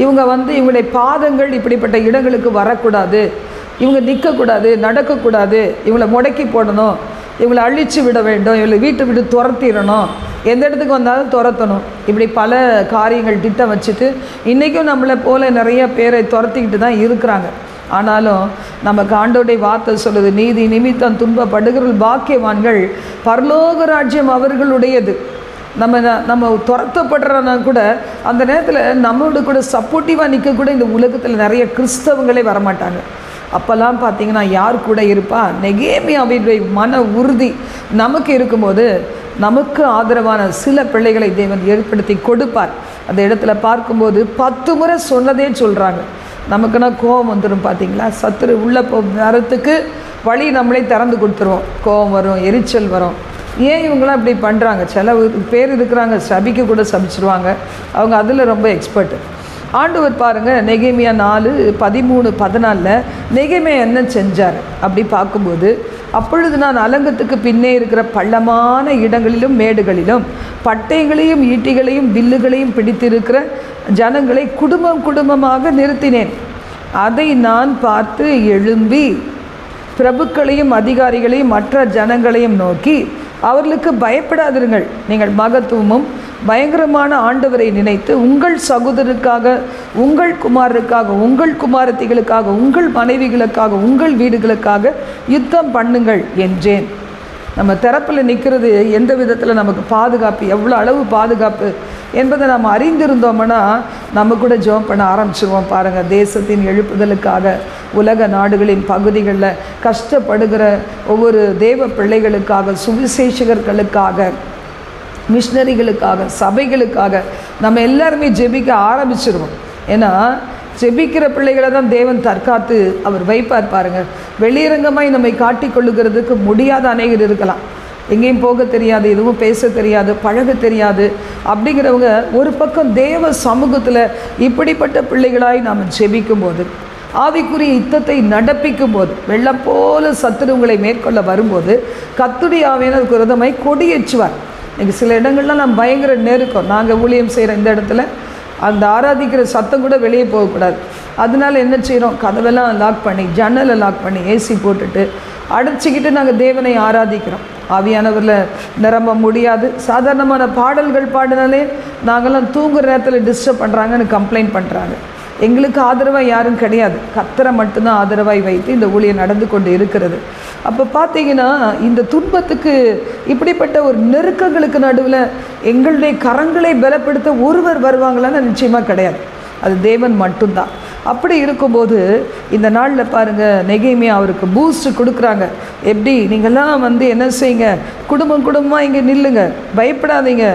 இவங்க வந்து இவங்களுடைய பாதங்கள் இப்படிப்பட்ட இடங்களுக்கு வரக்கூடாது, இவங்க நிற்கக்கூடாது, நடக்கக்கூடாது, இவங்களை முடக்கி போடணும், இவங்களை அழித்து விட வேண்டும், இவங்களை வீட்டை விட்டு துரத்திடணும் எந்த இடத்துக்கு வந்தாலும் துரத்தணும். இப்படி பல காரியங்கள் திட்டம் வச்சுட்டு இன்றைக்கும் நம்மளை போல நிறைய பேரை துரத்திக்கிட்டு தான் இருக்கிறாங்க. ஆனாலும் நமக்கு ஆண்டவருடைய வார்த்தை சொல்லுது, நீதி நிமித்தம் துன்பப்படுகிற பாக்கியவான்கள், பரலோக ராஜ்யம் அவர்களுடையது. நம்ம துரத்தப்படுறனா கூட அந்த நேரத்தில் நம்மளோட கூட சப்போர்ட்டிவாக நிற்கக்கூட இந்த உலகத்தில் நிறைய கிறிஸ்தவங்களே வரமாட்டாங்க. அப்போல்லாம் பார்த்திங்கன்னா யார் கூட இருப்பா? நெகேமியாவுடைய மன உறுதி நமக்கு இருக்கும்போது நமக்கு ஆதரவான சில பிள்ளைகளை தேவன் ஏற்படுத்தி கொடுப்பார். அந்த இடத்துல பார்க்கும்போது 10 முறை சொன்னதே சொல்கிறாங்க. நமக்குன்னா கோபம் வந்துடும் பார்த்திங்களா? சத்துரு உள்ளே வரத்துக்கு வழி நம்மளே திறந்து கொடுத்துருவோம். கோபம் வரும், எரிச்சல் வரும். ஏன் இவங்களாம் இப்படி பண்ணுறாங்க? சில பேர் இருக்கிறாங்க சபிக்க கூட சபிச்சிருவாங்க. அவங்க அதில் ரொம்ப எக்ஸ்பர்ட்டு. ஆண்டவர் பாருங்கள், நெகேமியா 4:13-14 நெகேமியா என்ன செஞ்சார் அப்படி பார்க்கும்போது, அப்பொழுது நான் அலங்கத்துக்கு பின்னே இருக்கிற பள்ளமான இடங்களிலும் மேடுகளிலும் பட்டைகளையும் ஈட்டிகளையும் வில்லுகளையும் பிடித்திருக்கிற ஜனங்களை குடும்பம் குடும்பமாக நிறுத்தினேன். அதை நான் பார்த்து எழும்பி பிரபுக்களையும் அதிகாரிகளையும் மற்ற ஜனங்களையும் நோக்கி, அவர்களுக்கு பயப்படாதிருங்கள். நீங்கள் மகத்துவமும் பயங்கரமான ஆண்டவரை நினைத்து உங்கள் சகோதரருக்காக, உங்கள் குமாரருக்காக, உங்கள் குமாரத்திகளுக்காக, உங்கள் மனைவிகளுக்காக, உங்கள் வீடுகளுக்காக யுத்தம் பண்ணுங்கள் என்றேன். நம்ம தரப்பில் நிற்கிறது எந்த விதத்தில் நமக்கு பாதுகாப்பு, எவ்வளோ அளவு பாதுகாப்பு என்பதை நாம் அறிந்திருந்தோம்னா நம்ம கூட ஜெபம் பண்ண ஆரம்பிச்சிருவோம். பாருங்கள், தேசத்தின் எழுப்புதலுக்காக, உலக நாடுகளின் பகுதிகளில் கஷ்டப்படுகிற ஒவ்வொரு தேவ பிள்ளைகளுக்காக, சுவிசேஷகர்களுக்காக, மிஷனரிகளுக்காக, சபைகளுக்காக நம்ம எல்லாருமே ஜெபிக்க ஆரம்பிச்சிருவோம். ஏன்னா ஜெபிக்கிற பிள்ளைகளை தான் தேவன் தற்காத்து அவர் வைப்பார். பாருங்கள், வெளியரங்கமாய் நம்மை காட்டிக்கொள்ளுகிறதுக்கு முடியாத அநேகர் இருக்கலாம். எங்கேயும் போக தெரியாது, எதுவும் பேச தெரியாது, பழக தெரியாது. அப்படிங்கிறவங்க ஒரு பக்கம் தேவ சமூகத்தில் இப்படிப்பட்ட பிள்ளைகளாய் நாம் ஜெபிக்கும்போது, ஆவிக்குரிய யுத்தத்தை நடப்பிக்கும் போது, வெள்ளம் போல சத்துரு உங்களை மேற்கொள்ள வரும்போது கர்த்தருடைய ஆவியானவர் விரோதமாய் கொடியேற்றுவார். இன்றைக்கி சில இடங்கள்லாம் நம்ம பயங்கர நெருக்கம். நாங்கள் ஊழியம் செய்கிற இந்த இடத்துல அந்த ஆராதிக்கிற சத்தம் கூட வெளியே போகக்கூடாது. அதனால என்ன செய்கிறோம்? கதவெல்லாம் லாக் பண்ணி, ஜன்னலை லாக் பண்ணி, ஏசி போட்டுட்டு அடைச்சிக்கிட்டு நாங்கள் தேவனை ஆராதிக்கிறோம். ஆவியானவரில் நிரம்ப முடியாது. சாதாரணமான பாடல்கள் பாடினாலே நாங்கள்லாம் தூங்குகிற நேரத்தில் டிஸ்டர்ப் பண்ணுறாங்கன்னு கம்ப்ளைண்ட் பண்ணுறாங்க. எங்களுக்கு ஆதரவாக யாரும் கிடையாது, கர்த்தரை மட்டும்தான் ஆதரவாய் வைத்து இந்த ஊழியம் நடந்து கொண்டு இருக்கிறது. அப்போ பார்த்தீங்கன்னா இந்த துன்பத்துக்கு, இப்படிப்பட்ட ஒரு நெருக்கங்களுக்கு நடுவில் எங்களுடைய கரங்களை பலப்படுத்த ஒருவர் வருவாங்களான்னு நிச்சயமாக கிடையாது. அது தேவன் மட்டும்தான். அப்படி இருக்கும்போது இந்த நாளில் பாருங்கள், நெகேமியா அவருக்கு பூஸ்ட் கொடுக்குறாங்க. எப்படி? நீங்கள்லாம் என்ன செய்யுங்க, குடும்பம் குடும்பமாக இங்கே நில்லுங்க, பயப்படாதீங்க,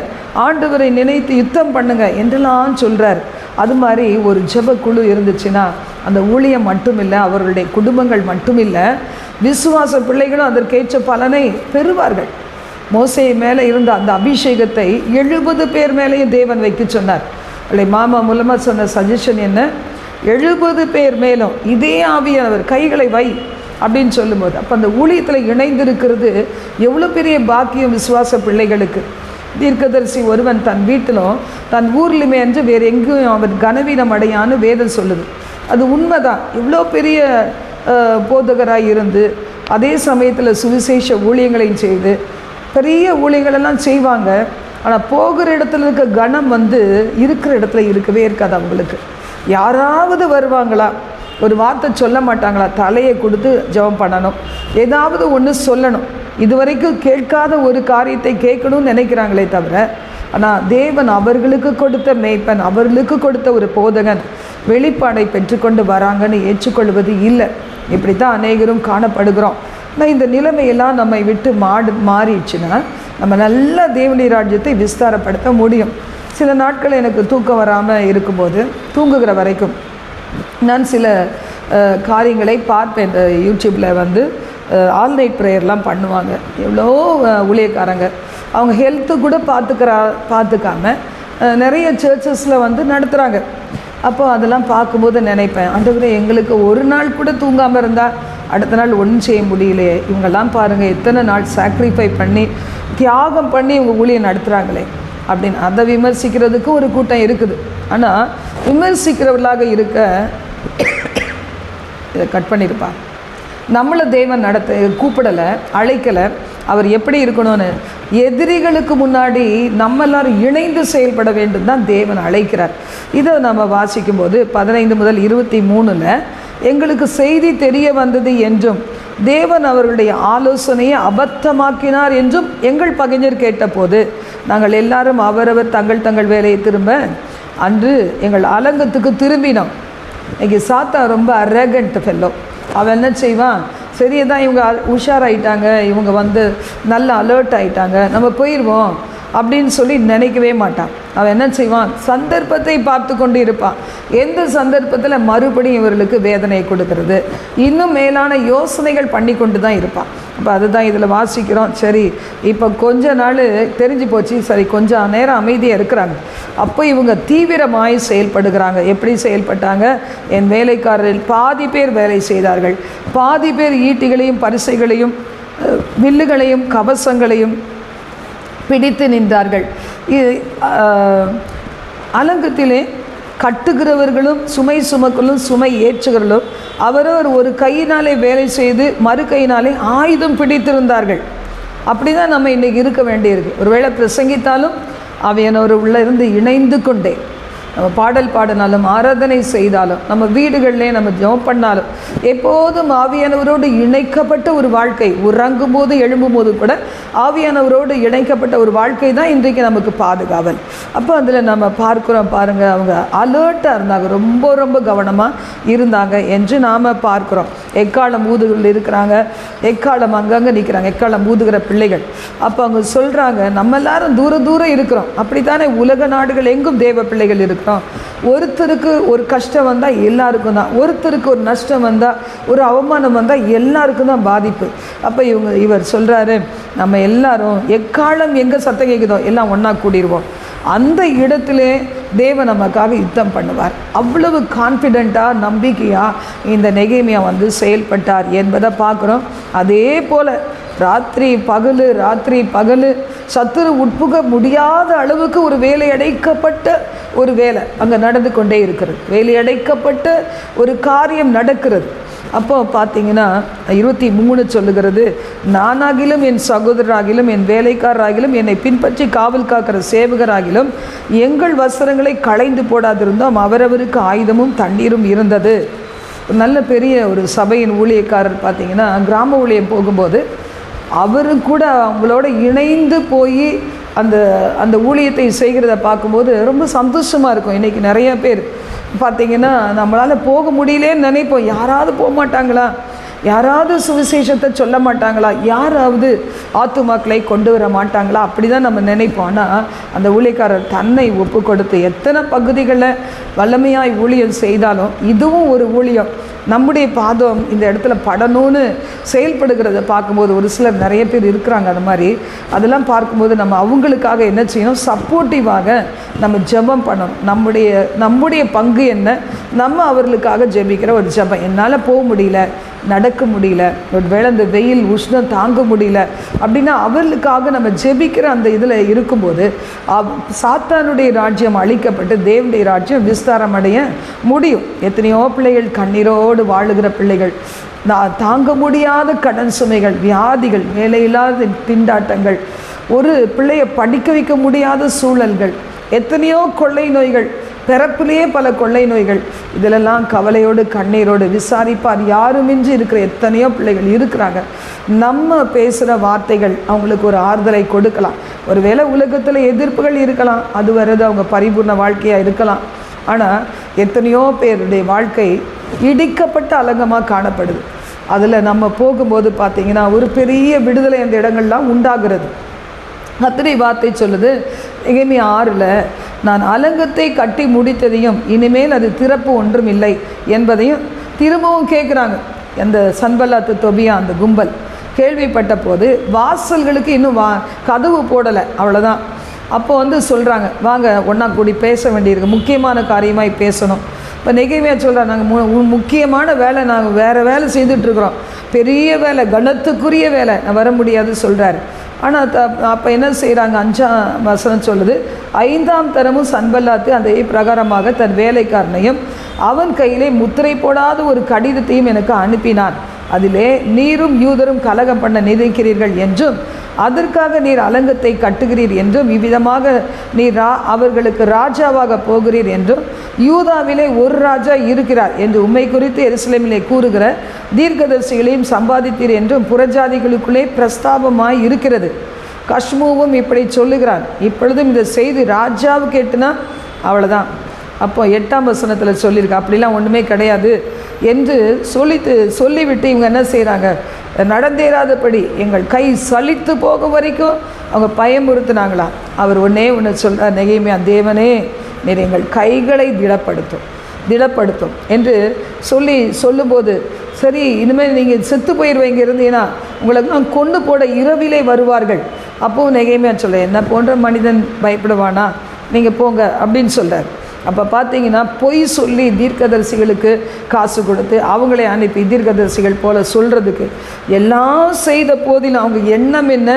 ஆண்டவரை நினைத்து யுத்தம் பண்ணுங்க என்றெல்லாம் சொல்கிறார். அது மாதிரி ஒரு ஜெப குழு இருந்துச்சுன்னா அந்த ஊழியம் மட்டும் இல்லை, அவர்களுடைய குடும்பங்கள் மட்டும் இல்லை, விசுவாச பிள்ளைகளும் அதற்கேற்ற பலனை பெறுவார்கள். மோசே மேலே இருந்த அந்த அபிஷேகத்தை 70 பேர் மேலேயும் தேவன் வைக்க சொன்னார். அல்ல, மாமா மூலமாக சொன்ன சஜஷன் என்ன? 70 பேர் மேலும் இதே ஆவியானவர் கைகளை வை அப்படின்னு சொல்லும்போது, அப்போ அந்த ஊழியத்தில் இணைந்திருக்கிறது எவ்வளோ பெரிய பாக்கியம் விசுவாச பிள்ளைகளுக்கு. தீர்க்கதரிசி ஒருவன் தன் வீட்டிலும் தன் ஊர்லையுமே என்று வேறு எங்கேயும் அவர் கனவீனம் அடையான்னு வேதம் சொல்லுது. அது உண்மைதான். இவ்வளோ பெரிய போதகராக இருந்து அதே சமயத்தில் சுவிசேஷ ஊழியங்களையும் செய்து பெரிய ஊழியங்களெல்லாம் செய்வாங்க. ஆனால் போகிற இடத்துல இருக்க கனம் இருக்கிற இடத்துல இருக்கவே இருக்காது. அவங்களுக்கு யாராவது வருவாங்களா, ஒரு வார்த்தை சொல்ல மாட்டாங்களா, தலையை கொடுத்து ஜெபம் பண்ணணும், ஏதாவது ஒன்று சொல்லணும். இதுவரைக்கும் கேட்காத ஒரு காரியத்தை கேட்கணும்னு நினைக்கிறாங்களே தவிர, ஆனால் தேவன் அவர்களுக்கு கொடுத்த மேய்ப்பன், அவர்களுக்கு கொடுத்த ஒரு போதகன் வெளிப்பாடை பெற்றுக்கொண்டு வராங்கன்னு ஏற்றுக்கொள்வது இல்லை. இப்படி தான் அநேகரும் காணப்படுகிறோம். ஆனால் இந்த நிலைமையெல்லாம் நம்மை விட்டு மாறிடுச்சுன்னா நம்ம நல்ல தேவனுடைய ராஜ்யத்தை விஸ்தாரப்படுத்த முடியும். சில நாட்கள் எனக்கு தூக்கம் வராமல் இருக்கும்போது, தூங்குகிற வரைக்கும் நான் சில காரியங்களை பார்ப்பேன். இந்த யூடியூப்பில் ஆல் நைட் ப்ரேயர்லாம் பண்ணுவாங்க. எவ்வளோ ஊழியக்காரங்க அவங்க ஹெல்த்து கூட பார்த்துக்காம நிறைய சர்ச்சஸில் நடத்துகிறாங்க. அப்போது அதெல்லாம் பார்க்கும்போது நினைப்பேன், ஆண்டவரே எங்களுக்கு ஒரு நாள் கூட தூங்காமல் இருந்தால் அடுத்த நாள் ஒன்றும் செய்ய முடியலையே. இவங்கெல்லாம் பாருங்கள் எத்தனை நாள் சாக்ரிஃபை பண்ணி தியாகம் பண்ணி இவங்க ஊழியம் நடத்துகிறாங்களே அப்படின்னு. அதை விமர்சிக்கிறதுக்கு ஒரு கூட்டம் இருக்குது. ஆனால் விமர்சிக்கிறவர்களாக இருக்க இதை கட் பண்ணியிருப்பார். நம்மளை தேவன் கூப்பிடலை, அழைக்கலை. அவர் எப்படி இருக்கணும்னு, எதிரிகளுக்கு முன்னாடி நம்ம எல்லாரும் இணைந்து செயல்பட வேண்டும் தான் தேவன் அழைக்கிறார். இதை நம்ம வாசிக்கும்போது 15 முதல் 23 எங்களுக்கு செய்தி தெரிய வந்தது என்றும் தேவன் அவர்களுடைய ஆலோசனையை அபத்தமாக்கினார் என்றும் எங்கள் பகைஞர் கேட்டபோது நாங்கள் எல்லாரும் அவரவர் தங்கள் தங்கள் வேலையை திரும்ப அன்று எங்கள் அலங்கத்துக்கு திரும்பினோம். இன்னைக்கு சாத்தா ரொம்ப அரகண்ட் ஃபெல்லோ. அவன் என்ன செய்வான், சரிதான் இவங்க உஷாராயிட்டாங்க, இவங்க நல்ல அலர்ட் ஆகிட்டாங்க, நம்ம போயிடுவோம் அப்படின்னு சொல்லி நினைக்கவே மாட்டான். அவன் என்ன செய்வான், சந்தர்ப்பத்தை பார்த்து கொண்டு இருப்பான். எந்த சந்தர்ப்பத்தில் மறுபடியும் இவர்களுக்கு வேதனை கொடுக்கறது, இன்னும் மேலான யோசனைகள் பண்ணி கொண்டு தான் இருப்பான். அப்போ அதுதான் இதில் வாசிக்கிறோம். சரி, இப்போ கொஞ்ச நாள் தெரிஞ்சு போச்சு, சரி கொஞ்சம் நேரம் அமைதியாக இருக்கிறாங்க. அப்போ இவங்க தீவிரமாய் செயல்படுகிறாங்க. எப்படி செயல்பட்டாங்க, என் வேலைக்காரரில் பாதி பேர் வேலை செய்தார்கள், பாதி பேர் ஈட்டிகளையும் பரிசைகளையும் வில்லுகளையும் கவசங்களையும் பிடித்து நின்றார்கள். அலங்கத்திலே கட்டுகிறவர்களும் சுமை சுமக்கலும் சுமை ஏற்றுகிறவர்களும் அவரவர் ஒரு கையினாலே வேலை செய்து மறு கையினாலே ஆயுதம் பிடித்திருந்தார்கள். அப்படி தான் நம்ம இன்றைக்கி இருக்க வேண்டியிருக்கு. ஒருவேளை பிரசங்கித்தாலும் அவையனோர் உள்ளே இருந்து இணைந்து கொண்டே நம்ம பாடல் பாடினாலும் ஆராதனை செய்தாலும் நம்ம வீடுகளிலே நம்ம ஜெபம் பண்ணாலும் எப்போதும் ஆவியானவரோடு இணைக்கப்பட்ட ஒரு வாழ்க்கை, உறங்கும் போது எழும்பும் போது கூட ஆவியானவரோடு இணைக்கப்பட்ட ஒரு வாழ்க்கை தான் இன்றைக்கு நமக்கு பாதுகாவல். அப்போ அதில் நம்ம பார்க்குறோம் பாருங்கள், அவங்க அலர்ட்டாக இருந்தாங்க, ரொம்ப ரொம்ப கவனமாக இருந்தாங்க என்று நாம் பார்க்குறோம். எக்காலம் ஊதுகள் இருக்கிறாங்க, எக்காலம் அங்கங்கே நிற்கிறாங்க, எக்காலம் ஊதுகிற பிள்ளைகள். அப்போ அவங்க சொல்கிறாங்க, நம்ம எல்லாரும் தூர தூரம் இருக்கிறோம். அப்படித்தானே உலக நாடுகள் எங்கும் தேவ பிள்ளைகள் இருக்கிறோம். ஒருத்தருக்கு ஒரு கஷ்டம் வந்தால் எல்லாருக்கும் தான், ஒருத்தருக்கு ஒரு நஷ்டம் வந்தால் ஒரு அவமானம் வந்தால் எல்லாருக்கும் தான் பாதிப்பு. அப்போ இவர் சொல்கிறாரு, நம்ம எல்லாரும் எக்காலம் எங்கே சத்தம் கேட்குதோ எல்லாம் ஒன்றா கூடிடுவோம், அந்த இடத்திலே தேவன் நமக்காக யுத்தம் பண்ணுவார். அவ்வளவு கான்ஃபிடெண்ட்டாக நம்பிக்கையாக இந்த நெகேமியா செயல்பட்டார் என்பதை பார்க்குறோம். அதே போல் ராத்திரி பகல் சத்துரு உட்புக முடியாத அளவுக்கு ஒரு வேலையடைக்கப்பட்ட ஒரு வேலை அங்கே நடந்து கொண்டே இருக்கிறது. வேலையடைக்கப்பட்ட ஒரு காரியம் நடக்கிறது. அப்போ பார்த்தீங்கன்னா 23 சொல்லுகிறது, நானாகிலும் என் சகோதரராகிலும் என் வேலைக்காரராகிலும் என்னை பின்பற்றி காவல் காக்கிற சேவகராகிலும் எங்கள் வஸ்திரங்களை களைந்து போடாதிருந்தோம், அவரவருக்கு ஆயுதமும் தண்ணீரும் இருந்தது. நல்ல பெரிய ஒரு சபையின் ஊழியக்காரர் பார்த்தீங்கன்னா கிராம ஊழியம் போகும்போது அவரும் கூட அவங்களோட இணைந்து போய் அந்த ஊழியத்தை செய்கிறத பார்க்கும்போது ரொம்ப சந்தோஷமாக இருக்கும். இன்றைக்கி நிறைய பேர் பார்த்திங்கன்னா நம்மளால் போக முடியலேன்னு நினைப்போம். யாராவது போக மாட்டாங்களா, யாராவது சுவிசேஷத்தை சொல்ல மாட்டாங்களா, யாராவது ஆத்துமாக்களை கொண்டு வர மாட்டாங்களா, அப்படி தான் நம்ம நினைப்போம். ஆனால் அந்த ஊழியக்காரர் தன்னை ஒப்பு கொடுத்து எத்தனை பகுதிகளில் வல்லமையாய் ஊழியம் செய்தாலும் இதுவும் ஒரு ஊழியம், நம்முடைய பாதம் இந்த இடத்துல படணும்னு செயல்படுகிறத பார்க்கும்போது ஒரு சிலர் நிறைய பேர் இருக்கிறாங்க. அந்த மாதிரி அதெல்லாம் பார்க்கும்போது நம்ம அவங்களுக்காக என்ன செய்யணும், சப்போர்ட்டிவாக நம்ம ஜெபம் பண்ணணும். நம்முடைய பங்கு என்ன, நம்ம அவர்களுக்காக ஜெபிக்கிற ஒரு ஜெபம். என்னால் போக முடியல, நடக்க முடியல, ஒரு வேளை இந்த வெயில் உஷ்ணம் தாங்க முடியல அப்படின்னா அவர்களுக்காக நம்ம ஜெபிக்கிற அந்த இதில் இருக்கும்போது சாத்தானுடைய ராஜ்யம் அழிக்கப்பட்டு தேவனுடைய ராஜ்யம் விஸ்தாரம் அடைய முடியும். எத்தனையோ பிள்ளைகள் கண்ணீரோடு வாழுகிற பிள்ளைகள், தாங்க முடியாத கடன் சுமைகள், வியாதிகள், வேலையில்லாத திண்டாட்டங்கள், ஒரு பிள்ளையை படிக்க வைக்க முடியாத சூழல்கள், எத்தனையோ கொள்ளை நோய்கள், பிறப்பிலேயே பல கொள்ளை நோய்கள், இதிலெல்லாம் கவலையோடு கண்ணீரோடு விசாரிப்பார் யாருமின்றி இருக்கிற எத்தனையோ பிள்ளைகள் இருக்கிறாங்க. நம்ம பேசுகிற வார்த்தைகள் அவங்களுக்கு ஒரு ஆறுதலை கொடுக்கலாம். ஒருவேளை உலகத்தில் எதிர்ப்புகள் இருக்கலாம், அது வர்றது அவங்க பரிபூர்ண வாழ்க்கையாக இருக்கலாம். ஆனால் எத்தனையோ பேருடைய வாழ்க்கை இடிக்கப்பட்ட அலங்கமாக காணப்படுது. அதில் நம்ம போகும்போது பார்த்திங்கன்னா ஒரு பெரிய விடுதலை அந்த இடங்கள்லாம் உண்டாகிறது. கர்த்தருடைய வார்த்தை சொல்லுது, நெகேமியா 6 நான் அலங்கத்தை கட்டி முடித்ததையும் இனிமேல் அது திறப்பு ஒன்றும் இல்லை என்பதையும் திரும்பவும் கேட்குறாங்க. அந்த சன்பல்லாத்து தொபியா அந்த கும்பல் கேள்விப்பட்ட போது வாசல்களுக்கு இன்னும் கதவு போடலை, அவ்வளோதான். அப்போ சொல்கிறாங்க, வாங்க ஒன்றா கூடி பேச வேண்டியிருக்கு, முக்கியமான காரியமாக பேசணும். இப்போ நெகேமியா சொல்கிறார், நாங்கள் முக்கியமான வேலை, நாங்கள் வேறு வேலை செய்துட்ருக்குறோம், பெரிய வேலை, கனத்துக்குரிய வேலை, நான் வர முடியாது சொல்கிறாரு. ஆனால் அப்போ என்ன செய்கிறாங்க, 5ஆம் வசனம் சொல்லுது, 5ஆம் தரமும் சன்பல்லாத்து அதே பிரகாரமாக தன் வேலைக்காரனையும் அவன் கையிலே முத்திரை போடாத ஒரு கடிதத்தையும் எனக்கு அனுப்பினான். அதிலே நீரும் யூதரும் கலகம் பண்ண நினைக்கிறீர்கள் என்றும் அதற்காக நீர் அலங்கத்தை கட்டுகிறீர் என்றும் இவ்விதமாக நீர் அவர்களுக்கு ராஜாவாக போகிறீர் என்றும் யூதாவிலே ஒரு ராஜா இருக்கிறார் என்று உம்மை குறித்து எருசலேமிலே கூறுகிற தீர்க்கதரிசிகளையும் சம்பாதித்தீர் என்றும் புறஜாதிகளுக்குள்ளே பிரஸ்தாபமாய் இருக்கிறது. கஷ்மூவும் இப்படி சொல்லுகிறான். இப்பொழுதும் இந்த செய்தி ராஜாவுக்கு எட்டுனா அவ்வளோதான். அப்போ 8ஆம் வசனத்தில் சொல்லியிருக்கு, அப்படிலாம் ஒன்றுமே கிடையாது என்று சொல்லிவிட்டு இவங்க என்ன செய்கிறாங்க, நடந்தேறாதபடி எங்கள் கை சலித்து போகும் வரைக்கும் அவங்க பயமுறுத்தினாங்களாம். அவர் ஒன்றே ஒன்று சொல்கிறார், நெகேமியா தேவனே நீர் எங்கள் கைகளை திடப்படுத்தும் என்று சொல்லும்போது, சரி இனிமேல் நீங்கள் செத்து போயிடுவீங்க இருந்தீங்கன்னா உங்களுக்கு நான் கொண்டு போட இரவிலே வருவார்கள். அப்போது நெகேமியா சொல்ல, என்ன போன்ற மனிதன் பயப்படுவானா, நீங்கள் போங்க அப்படின்னு சொல்கிறார். அப்போ பார்த்தீங்கன்னா பொய் சொல்லி தீர்க்கதரிசிகளுக்கு காசு கொடுத்து அவங்களே அனுப்பி தீர்க்கதரிசிகள் போல் சொல்கிறதுக்கு எல்லாம் செய்த போதிலும் அவங்க எண்ணம் என்ன,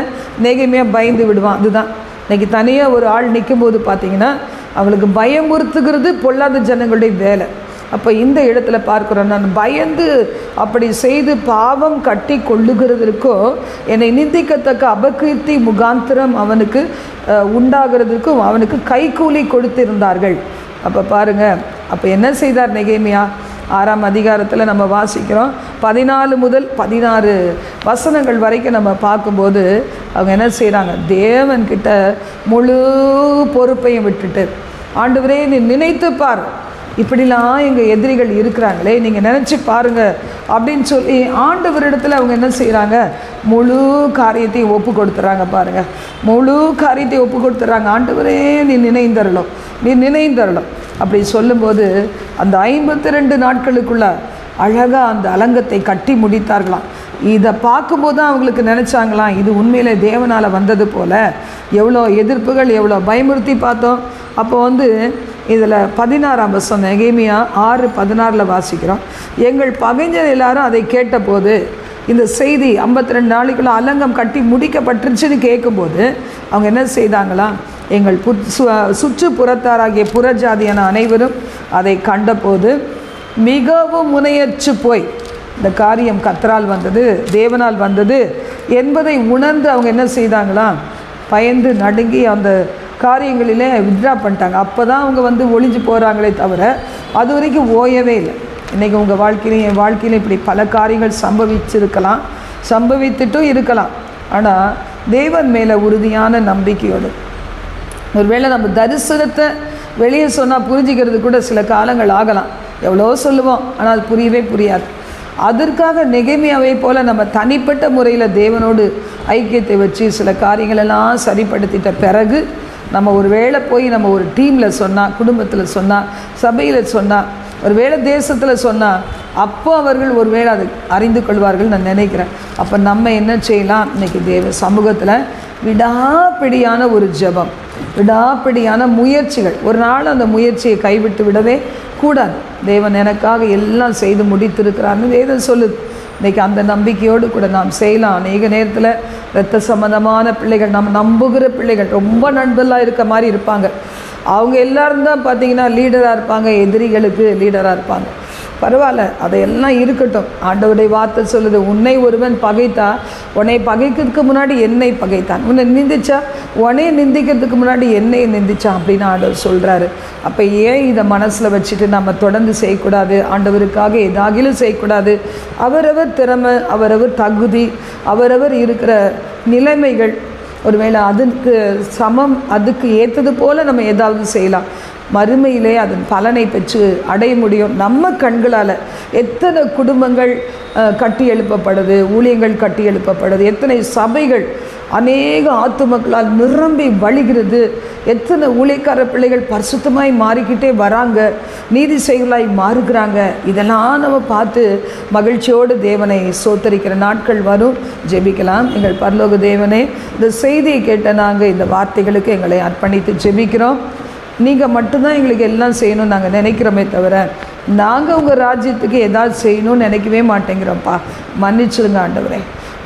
நெகேமியா பயந்து விடுவான். அதுதான் இன்றைக்கி தனியாக ஒரு ஆள் நிற்கும்போது பார்த்தீங்கன்னா அவங்களுக்கு பயமுறுத்துகிறது பொல்லாத ஜனங்களுடைய வேலை. அப்போ இந்த இடத்துல பார்க்குறோம், நான் பயந்து அப்படி செய்து பாவம் கட்டி கொள்ளுகிறதற்கோ என்னை நிந்திக்கத்தக்க அபகீர்த்தி முகாந்திரம் அவனுக்கு உண்டாகிறதுக்கும் அவனுக்கு கைக்கூலி கொடுத்திருந்தார்கள். அப்போ பாருங்கள், அப்போ என்ன செய்தார் நெகேமியா? 6ஆம் அதிகாரத்தில் நம்ம வாசிக்கிறோம், 14 முதல் 16 வசனங்கள் வரைக்கும் நம்ம பார்க்கும்போது அவங்க என்ன செய்கிறாங்க, தேவன்கிட்ட முழு பொறுப்பையும் விட்டுட்டு, ஆண்டவரே நீ நினைத்து பார், இப்படிலாம் எங்கள் எதிரிகள் இருக்கிறாங்களே, நீங்கள் நினச்சி பாருங்கள் அப்படின்னு சொல்லி ஆண்டவரிடத்தில் அவங்க என்ன செய்கிறாங்க, முழு காரியத்தையும் ஒப்பு கொடுத்துட்றாங்க. பாருங்கள், முழு காரியத்தையும் ஒப்பு கொடுத்துட்றாங்க. ஆண்டவரே நீ நினைந்தரலும் அப்படி சொல்லும்போது அந்த 52 நாட்களுக்குள்ள அழகாக அந்த அலங்கத்தை கட்டி முடித்தார்களாம். இதை பார்க்கும்போது தான் அவங்களுக்கு நினச்சாங்களாம், இது உண்மையிலே தேவனால் வந்தது போல். எவ்வளோ எதிர்ப்புகள், எவ்வளோ பயமுறுத்தி பார்த்தோம். அப்போ இதில் 16ஆம் வசனம் நெகேமியா 6:16 வாசிக்கிறோம், எங்கள் பகைஞர் எல்லாரும் அதை கேட்டபோது, இந்த செய்தி 52 நாளைக்குள்ள அலங்கம் கட்டி முடிக்கப்பட்டுருச்சுன்னு கேட்கும்போது அவங்க என்ன செய்தாங்களாம், எங்கள் சுற்றுப்புறத்தாராகிய புறஜாதியான அனைவரும் அதை கண்டபோது மிகவும் முனையற்று போய், இந்த காரியம் கர்த்தரால் வந்தது, தேவனால் வந்தது என்பதை உணர்ந்து அவங்க என்ன செய்தாங்களாம், பயந்து நடுங்கி அந்த காரியங்களிலே வித்ரா பண்ணிட்டாங்க. அப்போ தான் அவங்க ஒளிஞ்சு போகிறாங்களே தவிர அது வரைக்கும் ஓயவே இல்லை. இன்றைக்கி உங்கள் வாழ்க்கையிலையும் என் வாழ்க்கையிலும் இப்படி பல காரியங்கள் சம்பவித்துட்டும் இருக்கலாம். ஆனால் தேவன் மேலே உறுதியான நம்பிக்கையோடு, ஒருவேளை நம்ம தரிசனத்தை வெளியே சொன்னால் புரிஞ்சிக்கிறது கூட சில காலங்கள் ஆகலாம். எவ்வளோ சொல்லுவோம், ஆனால் அது புரியாது. அதற்காக நெகேமியாவை போல் நம்ம தனிப்பட்ட முறையில் தேவனோடு ஐக்கியத்தை வச்சு சில காரியங்களெல்லாம் சரிப்படுத்திட்ட பிறகு நம்ம ஒரு வேளை போய் நம்ம ஒரு டீமில் சொன்னால், குடும்பத்தில் சொன்னால், சபையில் சொன்னால், ஒரு வேளை தேசத்தில் சொன்னால், அப்போ அவர்கள் ஒரு வேளை அதை அறிந்து கொள்வார்கள் நான் நினைக்கிறேன். அப்போ நம்ம என்ன செய்யலாம், இன்றைக்கி தேவ சமூகத்தில் விடாப்பிடியான ஒரு ஜெபம், விடாப்பிடியான முயற்சிகள். ஒரு நாள் அந்த முயற்சியை கைவிட்டு விடவே கூடாது. தேவன் எனக்காக எல்லாம் செய்து முடித்திருக்கிறார்னு வேதம் சொல்லுது. இன்றைக்கி அந்த நம்பிக்கையோடு கூட நாம் செய்யலாம். அநேக நேரத்தில் இரத்த சம்பந்தமான பிள்ளைகள், நம்ம நம்புகிற பிள்ளைகள், ரொம்ப நண்பர்களாக இருக்க மாதிரி இருப்பாங்க. அவங்க எல்லாரும் தான் பார்த்திங்கன்னா லீடராக இருப்பாங்க, எதிரிகளுக்கு லீடராக இருப்பாங்க. பரவாயில்ல, அதையெல்லாம் இருக்கட்டும். ஆண்டவருடைய வார்த்தை சொல்லுது, உன்னை ஒருவன் பகைத்தா உன்னை பகைக்கிறதுக்கு முன்னாடி என்னை பகைத்தான், உன்னை நிந்திச்சா உன்னை நிந்திக்கிறதுக்கு முன்னாடி என்னை நிந்திச்சான் அப்படின்னு ஆண்டவர் சொல்கிறாரு. அப்போ ஏன் இதை மனசில் வச்சுட்டு நம்ம தொடர்ந்து செய்யக்கூடாது? ஆண்டவருக்காக ஏதாகிலும் செய்யக்கூடாது? அவரவர் திறமை, அவரவர் தகுதி, அவரவர் இருக்கிற நிலைமைகள், ஒருவேளை அதுக்கு அதுக்கு ஏற்றது போல் நம்ம ஏதாவது செய்யலாம். மறுமையிலே அதன் பலனை பெற்று அடைய முடியும். நம்ம கண்களால் எத்தனை குடும்பங்கள் கட்டி எழுப்பப்படுது, ஊழியங்கள் கட்டி எழுப்பப்படுது, எத்தனை சபைகள் அநேக ஆத்துமக்களால் நிரம்பி வழிகிறது, எத்தனை ஊழியக்கார பிள்ளைகள் பரிசுத்தமாய் மாறிக்கிட்டே வராங்க, நீதி செயலாய் மாறுகிறாங்க. இதெல்லாம் நம்ம பார்த்து மகிழ்ச்சியோடு தேவனை சோத்தரிக்கிற நாட்கள் வரும். ஜெபிக்கலாம். எங்கள் பரலோக தேவனே, இந்த செய்தியை கேட்ட நாங்கள் இந்த வார்த்தைகளுக்கு எங்களை அர்ப்பணித்து ஜெபிக்கிறோம். நீங்கள் மட்டும்தான் எங்களுக்கு எல்லாம் செய்யணும்னு நாங்கள் நினைக்கிறோமே தவிர நாங்கள் உங்கள் ராஜ்யத்துக்கு ஏதாவது செய்யணும்னு நினைக்கவே மாட்டேங்கிறோம்ப்பா. மன்னிச்சிடுங்க ஆண்டவரே.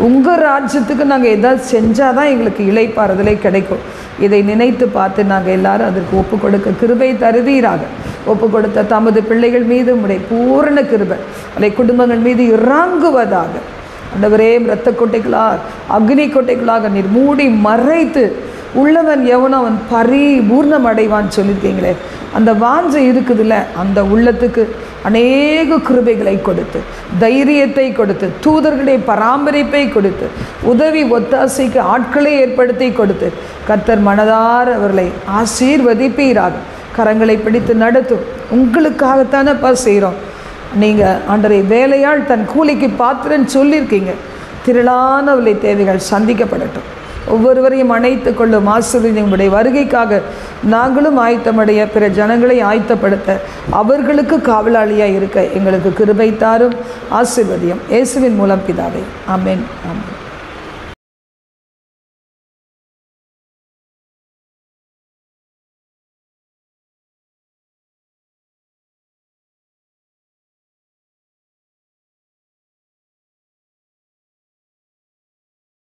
உங்கள் ராஜ்யத்துக்கு நாங்கள் ஏதாவது செஞ்சால் தான் எங்களுக்கு இளைப்பாறுதலே கிடைக்கும். இதை நினைத்து பார்த்து நாங்கள் எல்லாரும் அதற்கு ஒப்பு கொடுக்க கிருபை தருவீராக. ஒப்பு கொடுத்த தமது பிள்ளைகள் மீது உம்முடைய பூரண கிருபை அதை குடும்பங்கள் மீது இறங்குவதாக. ஆண்டவரே, இரத்த கொட்டைகளாக அக்னி கொட்டைகளாக நீர் மூடி மறைத்து உள்ளவன் எவனோ அவன் பரிபூர்ணம் அடைவான்னு சொல்லியிருக்கீங்களே, அந்த வாஞ்சை இருக்குதுல்ல, அந்த உள்ளத்துக்கு அநேக கிருபைகளை கொடுத்து, தைரியத்தை கொடுத்து, தூதர்களுடைய பராமரிப்பை கொடுத்து, உதவி ஒத்தாசைக்கு ஆட்களை ஏற்படுத்தி கொடுத்து, கர்த்தர் மனதார அவர்களை ஆசீர்வதிப்பீராக. கரங்களை பிடித்து நடத்தும். உங்களுக்காகத்தானப்பா செய்கிறோம். நீங்கள் ஆண்டவரே, வேலையாள் தன் கூலிக்கு பாத்திரன்னு சொல்லியிருக்கீங்க. திரளானவர்களை தேவைகள் சந்திக்கப்படட்டும். ஒவ்வொருவரையும் அணைத்து கொள்ளும் ஆசீர்வதி. உங்களுடைய வருகைக்காக நாங்களும் ஆயத்தமடைய, பிற ஜனங்களை ஆயத்தப்படுத்த, அவர்களுக்கு காவலாளியாக இருக்க எங்களுக்கு கிருபை தாரும், ஆசீர்வதியும். இயேசுவின் மூலம் பிதாவே, ஆமென்.